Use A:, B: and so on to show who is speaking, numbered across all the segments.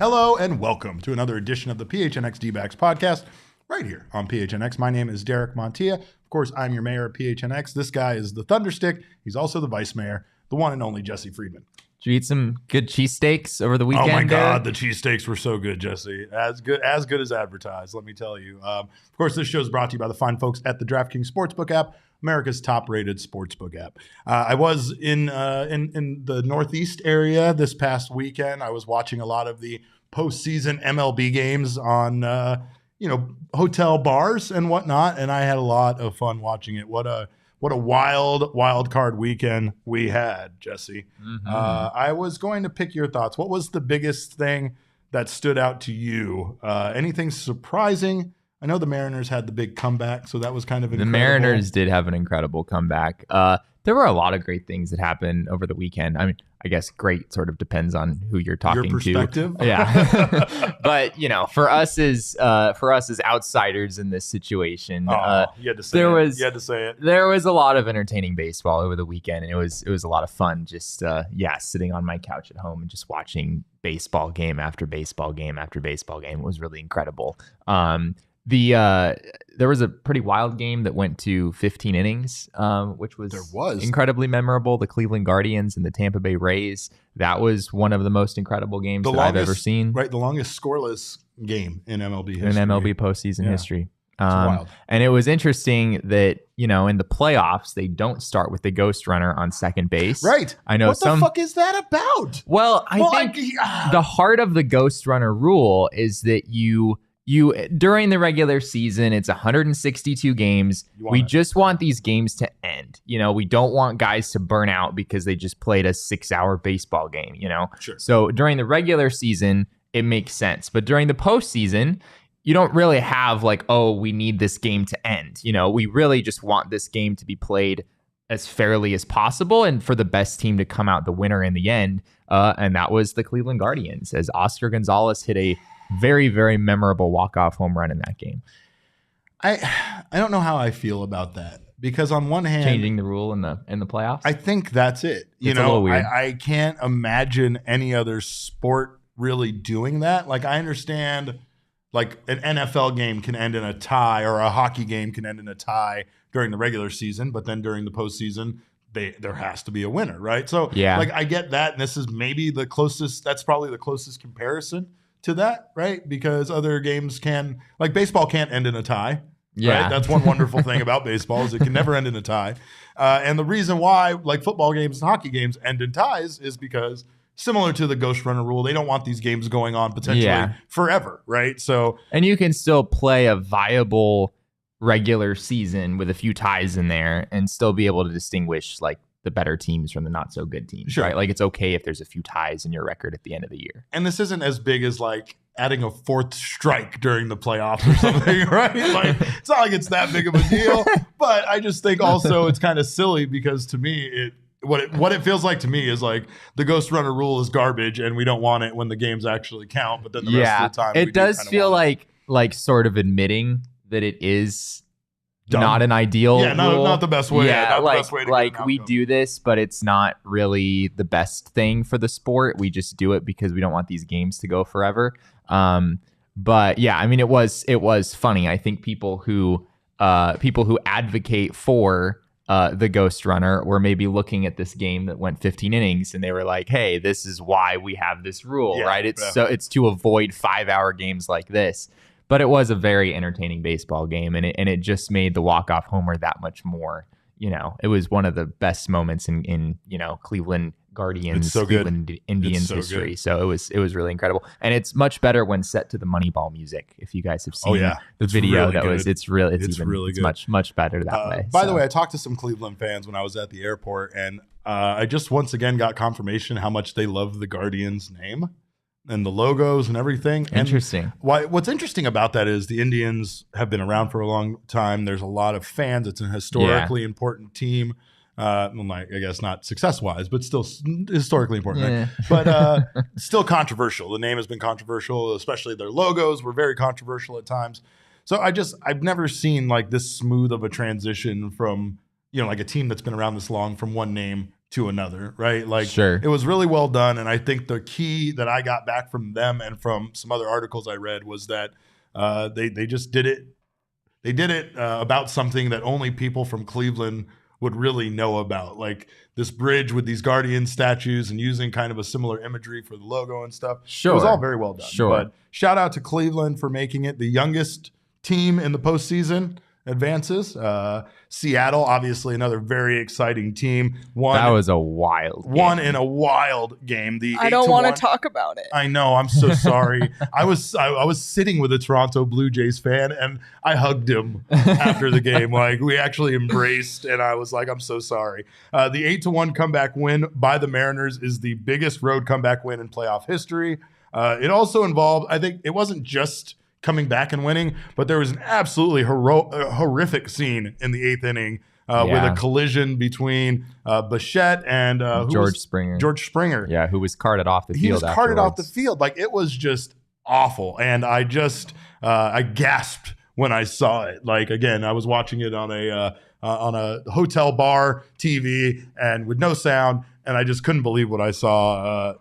A: Hello and welcome to another edition of the PHNX D-Backs podcast right here on PHNX. My name is Derek Montilla. Of course, I'm your mayor of PHNX. This guy is the Thunderstick. He's also the vice mayor, the one and only Jesse Friedman.
B: Did you eat some good cheesesteaks over the weekend?
A: Oh my God, the cheesesteaks were so good, Jesse. As good as advertised, let me tell you. Of course, this show is brought to you by the fine folks at the DraftKings Sportsbook app, America's top-rated sportsbook app. I was in the Northeast area this past weekend. I was watching a lot of the postseason MLB games on hotel bars and whatnot, and I had a lot of fun watching it. What a wild card weekend we had, Jesse. Mm-hmm. I was going to pick your thoughts. What was the biggest thing that stood out to you? Anything surprising? I know the Mariners had the big comeback, so that was kind of incredible.
B: The Mariners did have an incredible comeback. There were a lot of great things that happened over the weekend. I mean, I guess great sort of depends on who you're talking to.
A: Your perspective?
B: Yeah. But, for us as outsiders in this situation,
A: you had to say it.
B: There was a lot of entertaining baseball over the weekend, and it was a lot of fun just sitting on my couch at home and just watching baseball game after baseball game after baseball game. It was really incredible. There was a pretty wild game that went to 15 innings, which was incredibly memorable. The Cleveland Guardians and the Tampa Bay Rays. That was one of the most incredible games I've ever seen.
A: Right, the longest scoreless game in MLB history.
B: In MLB postseason history. Wild. And it was interesting that, in the playoffs, they don't start with the ghost runner on second base.
A: Right.
B: I know
A: what the fuck is that about?
B: Well, I think the heart of the ghost runner rule is that you during the regular season, it's 162 games. We just want these games to end. We don't want guys to burn out because they just played a 6-hour baseball game,
A: Sure.
B: So during the regular season, it makes sense. But during the postseason, you don't really have we need this game to end. We really just want this game to be played as fairly as possible and for the best team to come out the winner in the end. And that was the Cleveland Guardians, as Oscar Gonzalez hit a very, very memorable walk-off home run in that game.
A: I don't know how I feel about that, because on one hand,
B: changing the rule in the playoffs,
A: I think that's it.
B: It's a little weird.
A: I can't imagine any other sport really doing that. I understand an NFL game can end in a tie, or a hockey game can end in a tie during the regular season, but then during the postseason, there has to be a winner, right? So
B: yeah,
A: I get that, and this is maybe the closest. That's probably the closest comparison to that, right? Because other games can, baseball can't end in a tie.
B: Yeah.
A: Right? That's one wonderful thing about baseball, is it can never end in a tie. And the reason why football games and hockey games end in ties is because, similar to the ghost runner rule, they don't want these games going on potentially forever, right? So,
B: and you can still play a viable regular season with a few ties in there and still be able to distinguish the better teams from the not so good teams,
A: sure,
B: right? It's okay if there's a few ties in your record at the end of the year.
A: And this isn't as big as adding a fourth strike during the playoffs or something, right? It's not like it's that big of a deal. But I just think also it's kind of silly, because to me, what it feels like to me is the ghost runner rule is garbage, and we don't want it when the games actually count. But then the rest of the time,
B: it does feel like sort of admitting that it is dumb. Not an ideal rule.
A: Not the best way.
B: Yeah,
A: not the best way to
B: we do this, but it's not really the best thing for the sport. We just do it because we don't want these games to go forever. But yeah, I mean, it was funny. I think people who advocate for the ghost runner were maybe looking at this game that went 15 innings, and they were like, "Hey, this is why we have this rule, right? It's to avoid 5-hour games like this." But it was a very entertaining baseball game, and it just made the walk-off homer that much more. It was one of the best moments in Cleveland Guardians, Cleveland Indians history. Good. So it was really incredible, and it's much better when set to the Moneyball music. If you guys have seen the video, it's really good. Much better that way.
A: By the way, I talked to some Cleveland fans when I was at the airport, and I just once again got confirmation how much they love the Guardians name and the logos and everything.
B: Interesting.
A: And what's interesting about that is the Indians have been around for a long time. There's a lot of fans. It's a historically important team. I guess not success-wise, but still historically important.
B: Yeah.
A: Right? But still controversial. The name has been controversial, especially their logos were very controversial at times. So I've never seen this smooth of a transition from, a team that's been around this long, from one name to another, right? Like,
B: Sure.
A: it was really well done. And I think the key that I got back from them and from some other articles I read was that they just did it. They did it about something that only people from Cleveland would really know about, like this bridge with these Guardian statues and using kind of a similar imagery for the logo and stuff.
B: Sure.
A: It was all very well done.
B: Sure.
A: But shout out to Cleveland for making it the youngest team in the postseason advances. Seattle, obviously another very exciting team.
B: That was a wild game.
A: One in a wild game.
C: I don't want to talk about it.
A: I know. I'm so sorry. I was sitting with a Toronto Blue Jays fan, and I hugged him after the game. Like, we actually embraced, and I was like, I'm so sorry. The 8-1 comeback win by the Mariners is the biggest road comeback win in playoff history. It also involved, I think, it wasn't just coming back and winning, but there was an absolutely horrific scene in the 8th inning with a collision between Bichette and
B: George Springer.
A: George Springer.
B: Yeah, who was carted off the field.
A: He was carted off the
B: afterwards.
A: field. Like, it was just awful. And I just I gasped when I saw it. Like, again, I was watching it on a hotel bar TV and with no sound, and I just couldn't believe what I saw.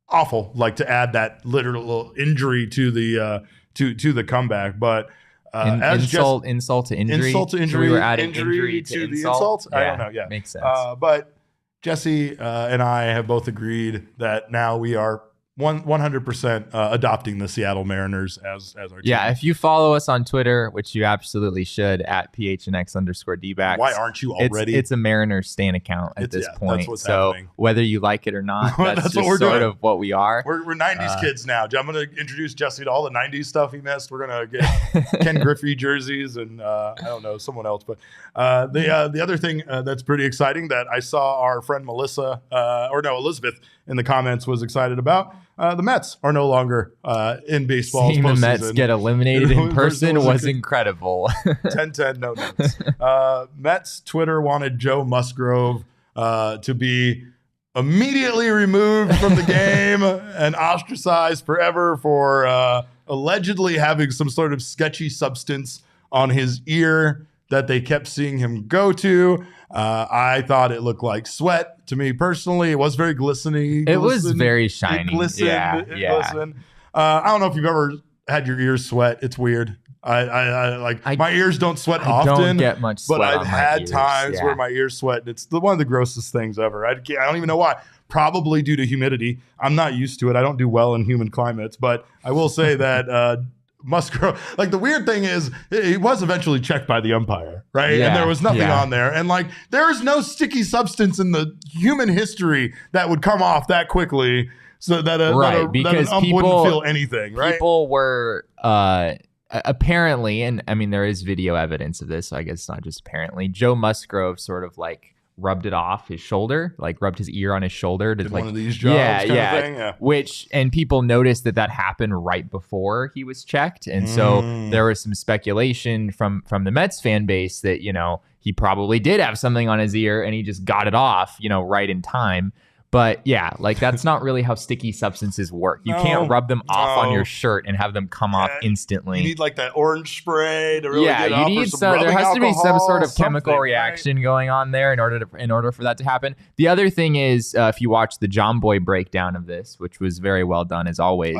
A: Awful. Like, to add that literal injury to the comeback, but
B: insult to injury.
A: Insult to injury.
B: So we were adding
A: injury
B: to
A: the
B: insult.
A: insult. I don't know. Yeah,
B: makes sense.
A: But Jesse and I have both agreed that now we are 100% adopting the Seattle Mariners as our team.
B: Yeah, if you follow us on Twitter, which you absolutely should, at PHNX_D-backs.
A: Why aren't you already?
B: It's a Mariners Stan account at this point.
A: That's what's
B: so
A: happening.
B: whether you like it or not, that's
A: what
B: just
A: we're
B: sort
A: doing.
B: of what we are.
A: We're 90s kids now. I'm going to introduce Jesse to all the 90s stuff he missed. We're going to get Ken Griffey jerseys and I don't know, someone else. But the other thing that's pretty exciting that I saw our friend Elizabeth in the comments was excited about, the Mets are no longer in baseball.
B: Seeing the Mets get eliminated in person was incredible.
A: 10-10, no notes. Mets Twitter wanted Joe Musgrove to be immediately removed from the game and ostracized forever for allegedly having some sort of sketchy substance on his ear that they kept seeing him go to. I thought it looked like sweat to me personally. It was very glistening.
B: It was very shiny.
A: It glistened. It glistened. I don't know if you've ever had your ears sweat. It's weird. My ears don't sweat often.
B: I don't get much sweat
A: but I've
B: on my
A: had
B: ears.
A: times where my ears sweat. And it's one of the grossest things ever. I don't even know why. Probably due to humidity. I'm not used to it. I don't do well in humid climates. But I will say that Musgrove, like, the weird thing is he was eventually checked by the umpire, right?
B: Yeah,
A: and there was nothing
B: yeah.
A: on there. And like, there is no sticky substance in the human history that would come off that quickly so that an ump wouldn't feel anything, right?
B: People were apparently, and I mean, there is video evidence of this, so I guess it's not just apparently, Joe Musgrove sort of like rubbed it off his shoulder, like rubbed his ear on his shoulder to,
A: Did
B: like,
A: one of these jobs kind of thing? Yeah.
B: Which, and people noticed that happened right before he was checked, and so there was some speculation from the Mets fan base that, you know, he probably did have something on his ear and he just got it off, you know, right in time. But yeah, like, that's not really how sticky substances work. You can't rub them off on your shirt and have them come off instantly.
A: You need like that orange spray to really get off.
B: You need some. There has to be some sort of chemical reaction going on there in order for that to happen. The other thing is, if you watch the John Boy breakdown of this, which was very well done as always.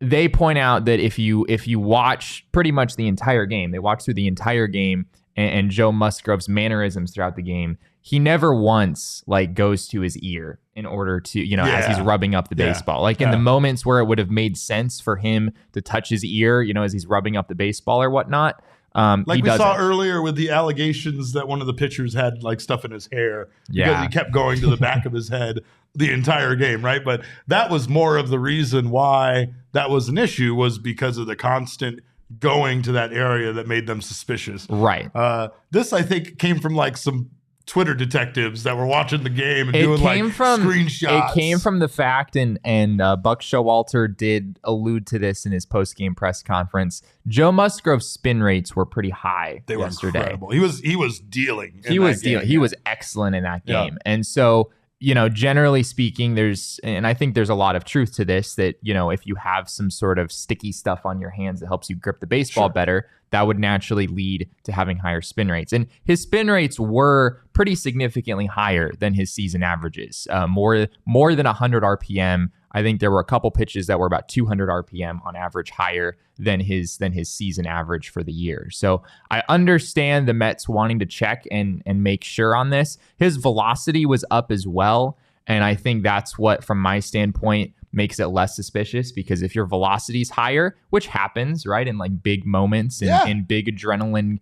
B: They point out that if you watch pretty much the entire game, they watch through the entire game and Joe Musgrove's mannerisms throughout the game, he never once like goes to his ear in order to, you know, as he's rubbing up the baseball. Like in the moments where it would have made sense for him to touch his ear, you know, as he's rubbing up the baseball or whatnot.
A: Like we saw earlier with the allegations that one of the pitchers had like stuff in his hair because he kept going to the back of his head the entire game, right? But that was more of the reason why that was an issue, was because of the constant going to that area that made them suspicious.
B: Right.
A: This, I think, came from like some Twitter detectives that were watching the game and doing like screenshots.
B: It came from the fact, and Buck Showalter did allude to this in his post-game press conference. Joe Musgrove's spin rates were pretty high
A: They were
B: yesterday.
A: incredible. He was dealing.
B: He was excellent in that game. And so generally speaking, and I think there's a lot of truth to this, that, if you have some sort of sticky stuff on your hands that helps you grip the baseball better, that would naturally lead to having higher spin rates. And his spin rates were pretty significantly higher than his season averages, more than 100 RPM. I think there were a couple pitches that were about 200 RPM on average higher than his season average for the year. So I understand the Mets wanting to check and make sure on this. His velocity was up as well. And I think that's what, from my standpoint, makes it less suspicious, because if your velocity is higher, which happens, right, in like big moments and in big adrenaline,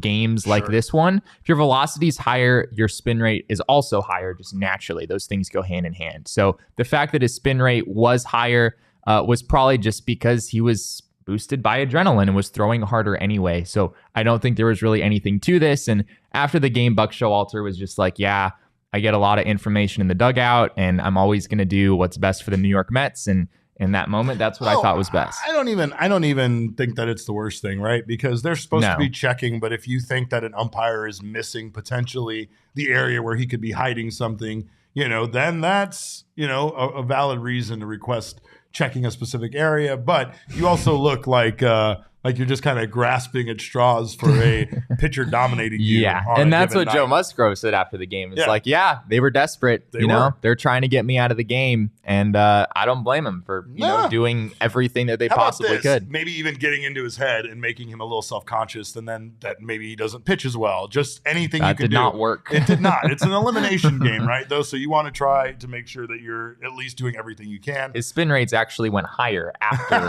B: games like this one, if your velocity is higher, your spin rate is also higher, just naturally. Those things go hand in hand. So the fact that his spin rate was higher was probably just because he was boosted by adrenaline and was throwing harder anyway. So I don't think there was really anything to this. And after the game, Buck Showalter was just like, yeah, I get a lot of information in the dugout, and I'm always going to do what's best for the New York Mets. And in that moment, that's what I thought was best.
A: I don't even think that it's the worst thing, right? Because they're supposed to be checking, but if you think that an umpire is missing potentially the area where he could be hiding something, then that's, a valid reason to request checking a specific area. But you also look like you're just kind of grasping at straws for a pitcher dominating you.
B: Yeah, and that's what Joe Musgrove said after the game. It's like, they were desperate. They're trying to get me out of the game, and I don't blame him for doing everything that they possibly could.
A: Maybe even getting into his head and making him a little self-conscious, and then that maybe he doesn't pitch as well. Just anything you can do. That
B: did not work.
A: It did not. It's an elimination game, right? Though, so you want to try to make sure that you're at least doing everything you can.
B: His spin rates actually went higher after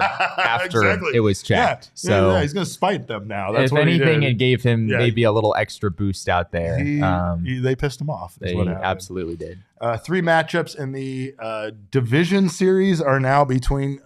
A: exactly.
B: it was checked.
A: So he's going to spite them now. That's
B: if anything, it gave him maybe a little extra boost out there.
A: They pissed him off.
B: They absolutely did.
A: 3 matchups in the division series are now between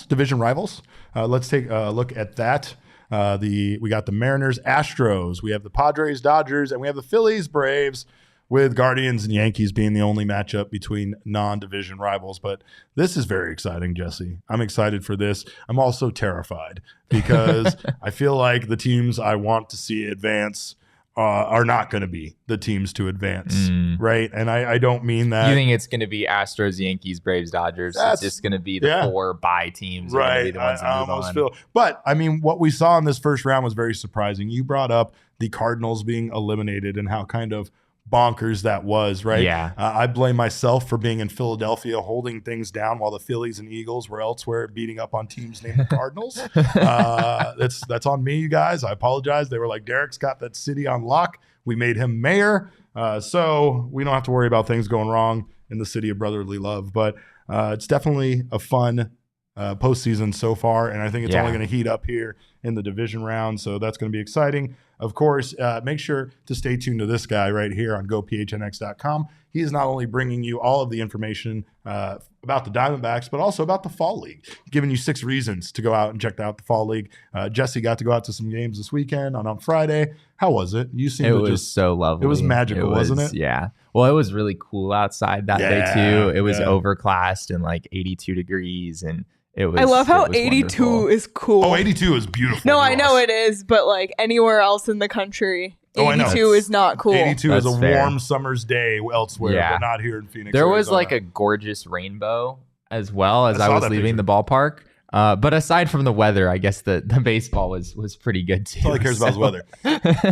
A: division rivals. Let's take a look at that. We got the Mariners, Astros. We have the Padres, Dodgers, and we have the Phillies, Braves, with Guardians and Yankees being the only matchup between non-division rivals. But this is very exciting, Jesse. I'm excited for this. I'm also terrified because I feel like the teams I want to see advance are not going to be the teams to advance, right? And I don't mean that.
B: You think it's going to be Astros, Yankees, Braves, Dodgers? It's just going to be the 4 bye teams.
A: Right.
B: Be the ones that move on.
A: But, I mean, what we saw in this first round was very surprising. You brought up the Cardinals being eliminated and how kind of bonkers that was, right?
B: Yeah.
A: I blame myself for being in Philadelphia holding things down while the Phillies and Eagles were elsewhere beating up on teams named the Cardinals. That's on me, you guys. I apologize. They were like, Derek's got that city on lock. We made him mayor. So we don't have to worry about things going wrong in the city of brotherly love. But it's definitely a fun postseason so far, and I think it's only going to heat up here in the division round, so that's going to be exciting. Of course, make sure to stay tuned to this guy right here on GoPHNX.com. He is not only bringing you all of the information about the Diamondbacks, but also about the Fall League, giving you 6 reasons to go out and check out the Fall League. Jesse got to go out to some games this weekend on Friday. How was it?
B: It was so lovely.
A: It was magical, wasn't it?
B: Yeah. Well, it was really cool outside that day, too. It was overcast and like 82 degrees, and I
C: love how 82
B: wonderful.
C: Is cool.
A: Oh, 82 is beautiful.
C: No, I know it is, but like anywhere else in the country, 82 is not cool.
A: 82 is a warm summer's day elsewhere, but not here in Phoenix.
B: There was like a gorgeous rainbow as well as I was leaving the ballpark. But aside from the weather, I guess the baseball was pretty good too.
A: All he cares about is weather.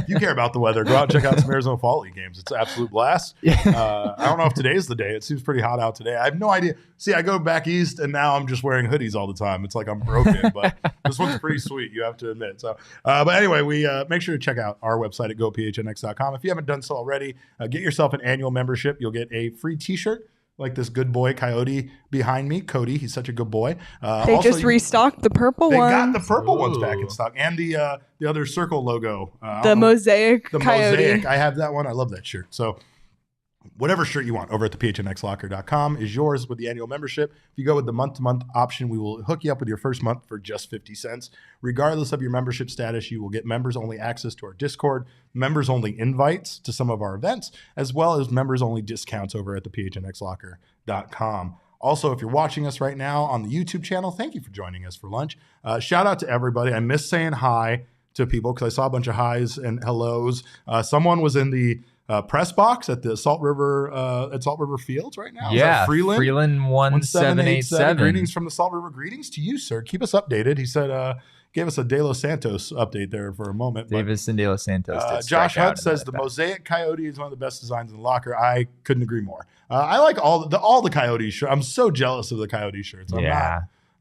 A: You care about the weather. Go out and check out some Arizona Fall League games. It's an absolute blast. I don't know if today's the day. It seems pretty hot out today. I have no idea. See, I go back east and now I'm just wearing hoodies all the time. It's like I'm broken, but this one's pretty sweet, you have to admit. So, but anyway, we make sure to check out our website at gophnx.com. If you haven't done so already, get yourself an annual membership. You'll get a free t-shirt. Like this good boy Coyote behind me, Cody. He's such a good boy.
C: They just restocked the purple ones.
A: They got the purple ones back in stock, and the other circle logo.
C: The mosaic
A: the
C: Coyote.
A: Mosaic. I have that one. I love that shirt. So whatever shirt you want over at the phnxlocker.com is yours with the annual membership. If you go with the month-to-month option, we will hook you up with your first month for just 50 cents. Regardless of your membership status, you will get members-only access to our Discord, members-only invites to some of our events, as well as members-only discounts over at the phnxlocker.com. Also, if you're watching us right now on the YouTube channel, thank you for joining us for lunch. Shout out to everybody. I miss saying hi to people because I saw a bunch of highs and hellos. Someone was in the press box at the Salt River Fields right now.
B: Yeah,
A: Freeland
B: 1787.
A: Greetings from the Salt River. Greetings to you, sir. Keep us updated. He said gave us a De Los Santos update there for a moment.
B: Davis and De Los Santos.
A: Josh Hunt says the Mosaic Coyote is one of the best designs in the locker. I couldn't agree more. I like all the Coyote shirts. I'm so jealous of the Coyote shirts.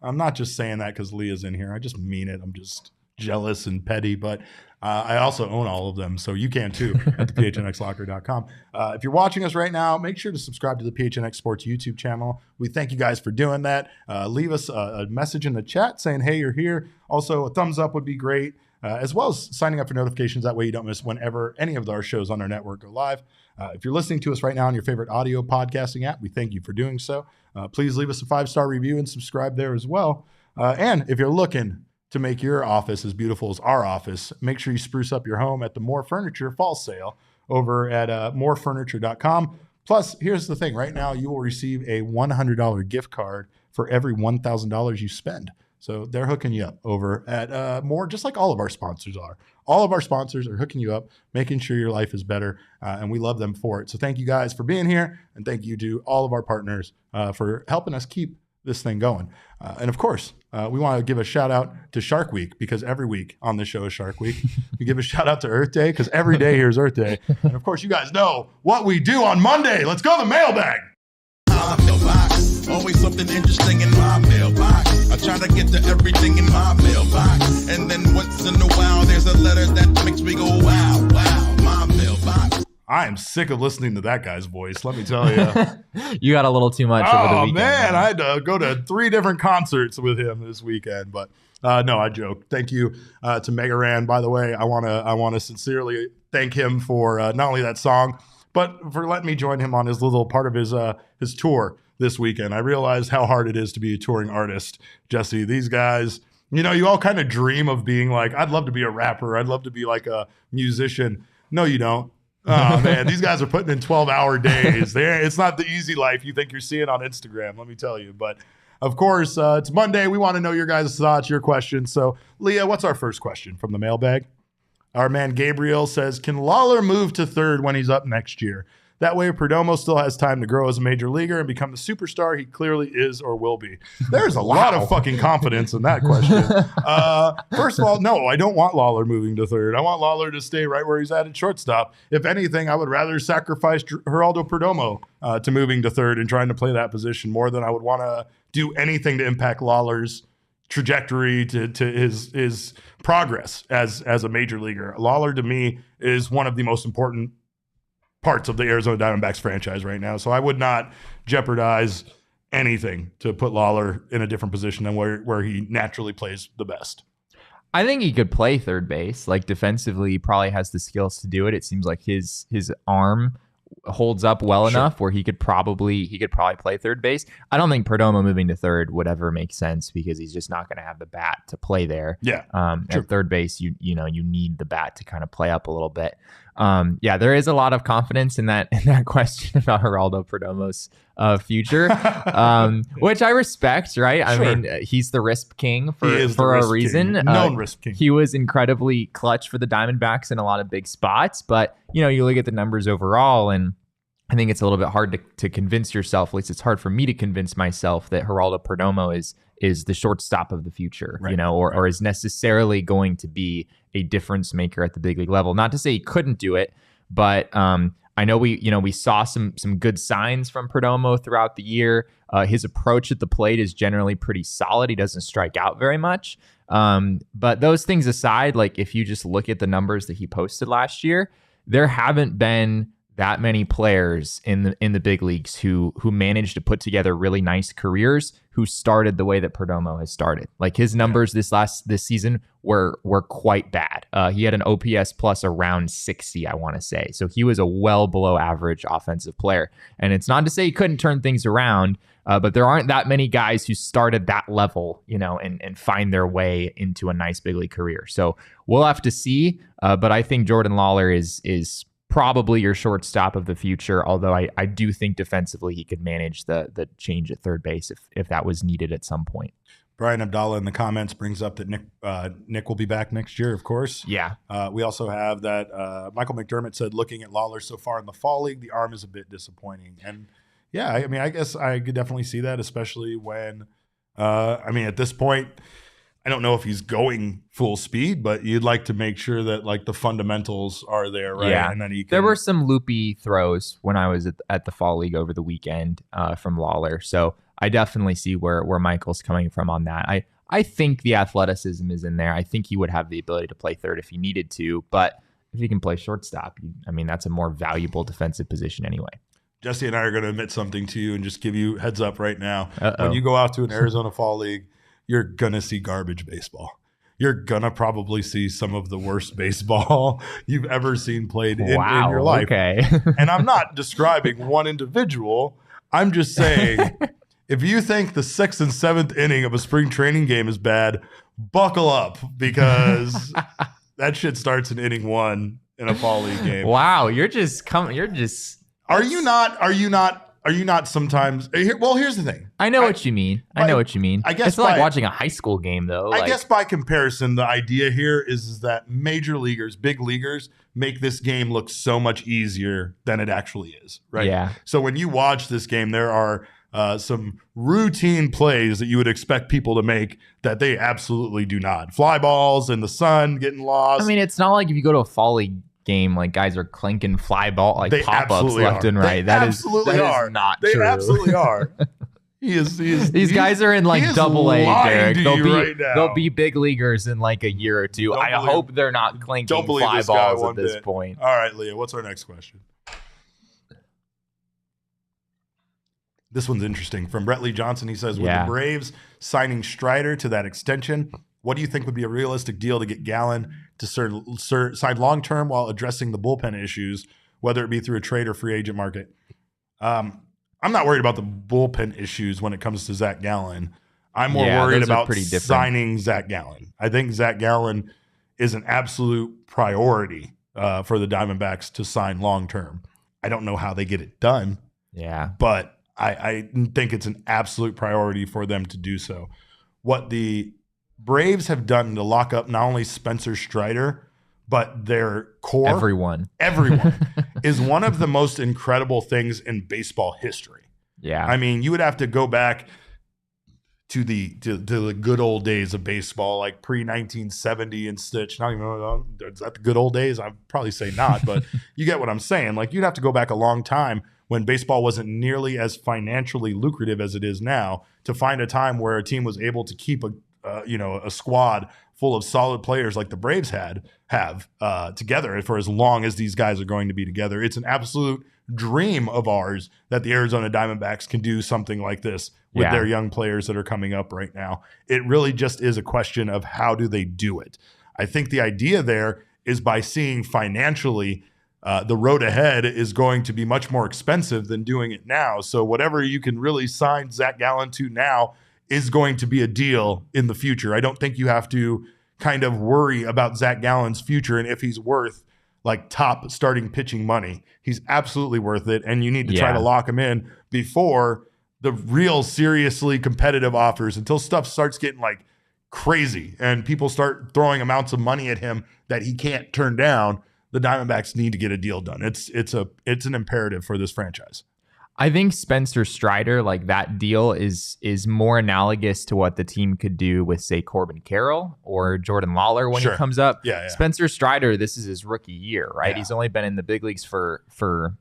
A: I'm not just saying that because Leah's in here. I just mean it. I'm just jealous and petty, but I also own all of them, so you can too at thephnxlocker.com. If you're watching us right now, make sure to subscribe to the PHNX Sports YouTube channel. We thank you guys for doing that. Leave us a message in the chat saying, hey, you're here. Also, a thumbs up would be great, as well as signing up for notifications. That way you don't miss whenever any of our shows on our network go live. If you're listening to us right now on your favorite audio podcasting app, we thank you for doing so. Please leave us a 5-star review and subscribe there as well. And if you're looking to make your office as beautiful as our office, make sure you spruce up your home at the More Furniture Fall Sale over at morefurniture.com. Plus, here's the thing. Right now, you will receive a $100 gift card for every $1,000 you spend. So they're hooking you up over at More, just like all of our sponsors are. All of our sponsors are hooking you up, making sure your life is better, and we love them for it. So thank you guys for being here, and thank you to all of our partners for helping us keep this thing going. And of course, we want to give a shout out to Shark Week, because every week on this show is Shark Week. We give a shout out to Earth Day because every day here is Earth Day. And of course, you guys know what we do on Monday. Let's go to the mailbag.
D: Always something interesting in my mailbox. I try to get to everything in my mailbox. And then once in a while, there's a letter that makes me go, wow, wow, my mailbox.
A: I am sick of listening to that guy's voice, let me tell you.
B: You got a little too much over the weekend.
A: Oh, man, I had to go to 3 different concerts with him this weekend. But no, I joke. Thank you to Mega Ran, by the way. I want to sincerely thank him for not only that song, but for letting me join him on his little part of his tour this weekend. I realized how hard it is to be a touring artist, Jesse. These guys, you all kind of dream of being like, I'd love to be a rapper. I'd love to be like a musician. No, you don't. Oh, man, these guys are putting in 12-hour days. It's not the easy life you think you're seeing on Instagram, let me tell you. But, of course, it's Monday. We want to know your guys' thoughts, your questions. So, Leah, what's our first question from the mailbag? Our man Gabriel says, can Lawler move to third when he's up next year? That way, Perdomo still has time to grow as a major leaguer and become the superstar he clearly is or will be. There's a lot of fucking confidence in that question. First of all, no, I don't want Lawler moving to third. I want Lawler to stay right where he's at shortstop. If anything, I would rather sacrifice Geraldo Perdomo to moving to third and trying to play that position more than I would want to do anything to impact Lawler's trajectory to his progress as a major leaguer. Lawler, to me, is one of the most important parts of the Arizona Diamondbacks franchise right now. So I would not jeopardize anything to put Lawler in a different position than where he naturally plays the best.
B: I think he could play third base. Like defensively, he probably has the skills to do it. It seems like his arm holds up well enough where he could probably play third base. I don't think Perdomo moving to third would ever make sense because he's just not going to have the bat to play there.
A: Yeah.
B: At third base, you need the bat to kind of play up a little bit. There is a lot of confidence in that question about Geraldo Perdomo's future, which I respect, right? I mean, he's the risk king for a reason.
A: Known risk king.
B: He was incredibly clutch for the Diamondbacks in a lot of big spots, but you look at the numbers overall, and I think it's a little bit hard to convince yourself. At least it's hard for me to convince myself that Geraldo Perdomo is the shortstop of the future,
A: right.
B: Or is necessarily going to be a difference maker at the big league level. Not to say he couldn't do it, but I know we saw some good signs from Perdomo throughout the year. His approach at the plate is generally pretty solid. He doesn't strike out very much. But those things aside, like if you just look at the numbers that he posted last year, there haven't been that many players in the big leagues who managed to put together really nice careers who started the way that Perdomo has started. Like his numbers this season were quite bad. He had an OPS plus around 60, I want to say. So he was a well below average offensive player. And it's not to say he couldn't turn things around, but there aren't that many guys who started that level, and find their way into a nice big league career. So we'll have to see. But I think Jordan Lawler is probably your shortstop of the future, although I do think defensively he could manage the change at third base if that was needed at some point.
A: Brian Abdallah in the comments brings up that Nick will be back next year, of course.
B: Yeah.
A: We also have that Michael McDermott said, looking at Lawler so far in the fall league, the arm is a bit disappointing. And yeah, I mean, I guess I could definitely see that, especially when, at this point, I don't know if he's going full speed, but you'd like to make sure that like the fundamentals are there, right?
B: Yeah.
A: And then
B: there were some loopy throws when I was at the fall league over the weekend from Lawler. So I definitely see where Michael's coming from on that. I think the athleticism is in there. I think he would have the ability to play third if he needed to, but if he can play shortstop, that's a more valuable defensive position anyway.
A: Jesse and I are going to admit something to you and just give you heads up right now.
B: Uh-oh.
A: When you go out to an Arizona Fall League, you're going to see garbage baseball. You're going to probably see some of the worst baseball you've ever seen played in your life.
B: Okay.
A: And I'm not describing one individual. I'm just saying, if you think the 6th and 7th inning of a spring training game is bad, buckle up, because that shit starts in inning 1 in a Fall League game.
B: Wow.
A: Are you not sometimes? Here's the thing.
B: I know what you mean. I guess it's like watching a high school game, though.
A: I guess by comparison, the idea here is that major leaguers, big leaguers, make this game look so much easier than it actually is, right?
B: Yeah.
A: So when you watch this game, there are some routine plays that you would expect people to make that they absolutely do not. Fly balls in the sun, getting lost.
B: It's not like if you go to a Fall League game, like guys are clinking fly ball
A: they
B: pop-ups left and right. That is not
A: they
B: true.
A: They absolutely are. These
B: guys are in like double A, Derek. They'll be big leaguers in like a year or two. I hope they're not clinking fly balls at this point.
A: All right, Leah, what's our next question? This one's interesting. From Brett Lee Johnson, he says, with the Braves signing Strider to that extension, what do you think would be a realistic deal to get Gallen to sign long-term while addressing the bullpen issues, whether it be through a trade or free agent market? I'm not worried about the bullpen issues when it comes to Zac Gallen. I'm more worried about signing Zac Gallen. I think Zac Gallen is an absolute priority for the Diamondbacks to sign long-term. I don't know how they get it done.
B: Yeah.
A: But I think it's an absolute priority for them to do so. What the Braves have done to lock up not only Spencer Strider, but their core,
B: everyone
A: is one of the most incredible things in baseball history.
B: Yeah.
A: You would have to go back to the good old days of baseball, like pre-1970 and Stitch. Not even, is that the good old days? I'd probably say not, but you get what I'm saying. Like, you'd have to go back a long time when baseball wasn't nearly as financially lucrative as it is now to find a time where a team was able to keep a squad full of solid players like the Braves have together for as long as these guys are going to be together. It's an absolute dream of ours that the Arizona Diamondbacks can do something like this with their young players that are coming up right now. It really just is a question of how do they do it. I think the idea there is by seeing financially the road ahead is going to be much more expensive than doing it now. So whatever you can really sign Zac Gallen to now is going to be a deal in the future. I don't think you have to kind of worry about Zac Gallen's future and if he's worth like top starting pitching money. He's absolutely worth it, and you need to try to lock him in before the real seriously competitive offers, until stuff starts getting like crazy and people start throwing amounts of money at him that he can't turn down. The Diamondbacks need to get a deal done. It's an imperative for this franchise.
B: I think Spencer Strider, like that deal is more analogous to what the team could do with, say, Corbin Carroll or Jordan Lawler when he comes up.
A: Yeah.
B: Spencer Strider, this is his rookie year, right? Yeah. He's only been in the big leagues for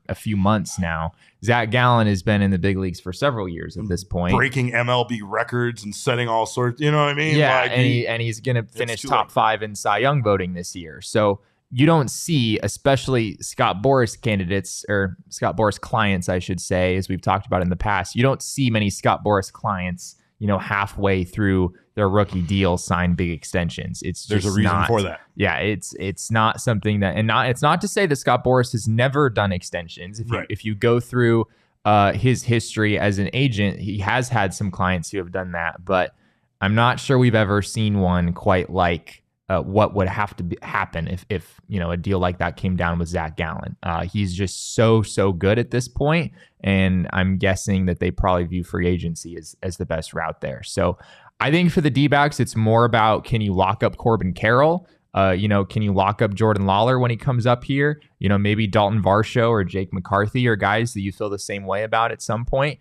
B: a few months now. Zac Gallen has been in the big leagues for several years at this point.
A: Breaking MLB records and setting all sorts, you know what I mean?
B: Yeah, like and he's going to finish top 5 in Cy Young voting this year. So you don't see, especially Scott Boras candidates, or Scott Boras clients, I should say, as we've talked about in the past, you don't see many Scott Boras clients, halfway through their rookie deal sign big extensions.
A: There's a reason for that.
B: Yeah, it's not something that, it's not to say that Scott Boras has never done extensions. If you go through his history as an agent, he has had some clients who have done that, but I'm not sure we've ever seen one quite like what would have to happen if a deal like that came down with Zac Gallen. He's just so good at this point, and I'm guessing that they probably view free agency as the best route there. So I think for the D-backs, it's more about, can you lock up Corbin Carroll? Can you lock up Jordan Lawler when he comes up here? Maybe Dalton Varsho or Jake McCarthy are guys that you feel the same way about at some point.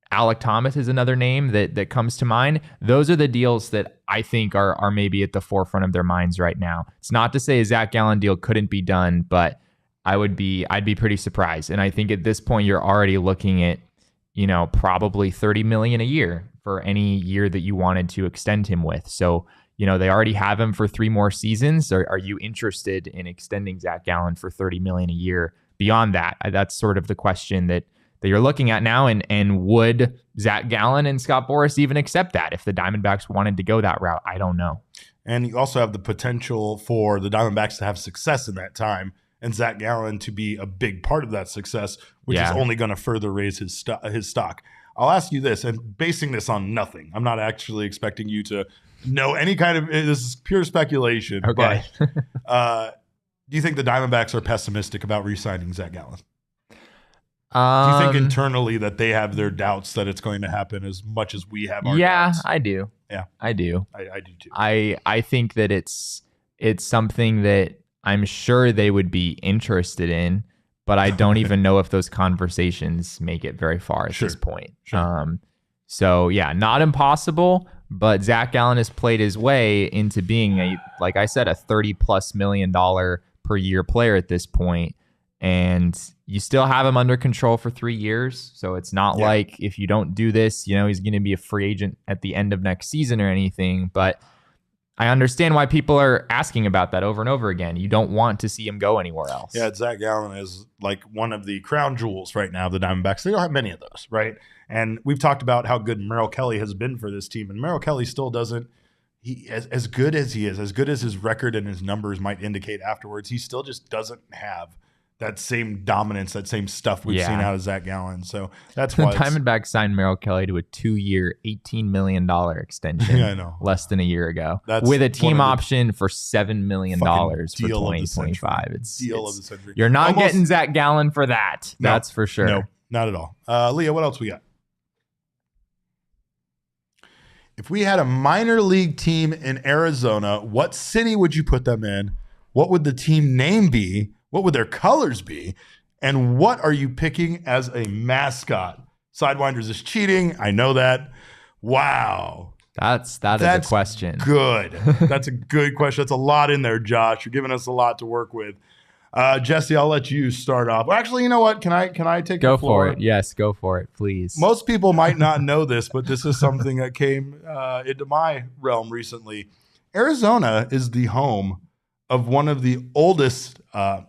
B: Alec Thomas is another name that comes to mind. Those are the deals that I think are maybe at the forefront of their minds right now. It's not to say a Zac Gallen deal couldn't be done, but I'd be pretty surprised. And I think at this point you're already looking at, probably $30 million a year for any year that you wanted to extend him with. So, they already have him for 3 more seasons. Are you interested in extending Zac Gallen for $30 million a year beyond that? That's sort of the question that you're looking at now. And would Zac Gallen and Scott Boras even accept that if the Diamondbacks wanted to go that route? I don't know.
A: And you also have the potential for the Diamondbacks to have success in that time and Zac Gallen to be a big part of that success, which is only going to further raise his stock. I'll ask you this, and basing this on nothing. I'm not actually expecting you to know any kind of – this is pure speculation.
B: Okay.
A: But do you think the Diamondbacks are pessimistic about re-signing Zac Gallen? Do you think internally that they have their doubts that it's going to happen as much as we have our doubts?
B: I do.
A: Yeah,
B: I do.
A: I do too.
B: I think that it's something that I'm sure they would be interested in, but I don't even know if those conversations make it very far at this point.
A: Sure.
B: So yeah, not impossible, but Zac Gallen has played his way into being like I said, a $30+ million per year player at this point. And you still have him under control for 3 years. So it's not like if you don't do this, he's going to be a free agent at the end of next season or anything. But I understand why people are asking about that over and over again. You don't want to see him go anywhere else.
A: Yeah, Zac Gallen is like one of the crown jewels right now of the Diamondbacks. They don't have many of those, right? And we've talked about how good Merrill Kelly has been for this team. And Merrill Kelly still doesn't, as good as he is, as good as his record and his numbers might indicate afterwards, he still just doesn't have that same dominance, that same stuff we've seen out of Zac Gallen. So that's why
B: the Diamondbacks signed Merrill Kelly to a 2-year, $18 million extension
A: I know.
B: less than a year ago with a team option for $7 million for 2025. It's
A: deal of the century.
B: You're not getting Zac Gallen for that. No, that's for sure.
A: No, not at all. Leah, what else we got? If we had a minor league team in Arizona, what city would you put them in? What would the team name be? What would their colors be? And what are you picking as a mascot? Sidewinders is cheating. I know that. Wow.
B: That is a question.
A: Good. That's a good question. That's a lot in there, Josh. You're giving us a lot to work with. Jesse, I'll let you start off. Well, actually, you know what? Can I take the floor?
B: Go for it. Yes, go for it, please.
A: Most people might not know this, but this is something that came into my realm recently. Arizona is the home of one of the oldest, the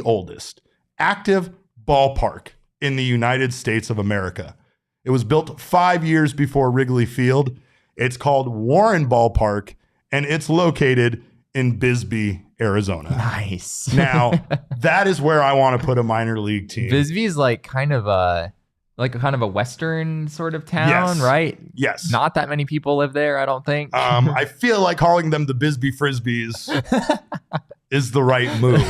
A: oldest active ballpark in the United States of America. It was built 5 years before Wrigley Field. It's called Warren Ballpark, and it's located in Bisbee, Arizona.
B: Nice.
A: Now, that is where I want to put a minor league team.
B: Bisbee is like kind of a Western sort of town, right?
A: Yes.
B: Not that many people live there, I don't think.
A: I feel like calling them the Bisbee Frisbees is the right move.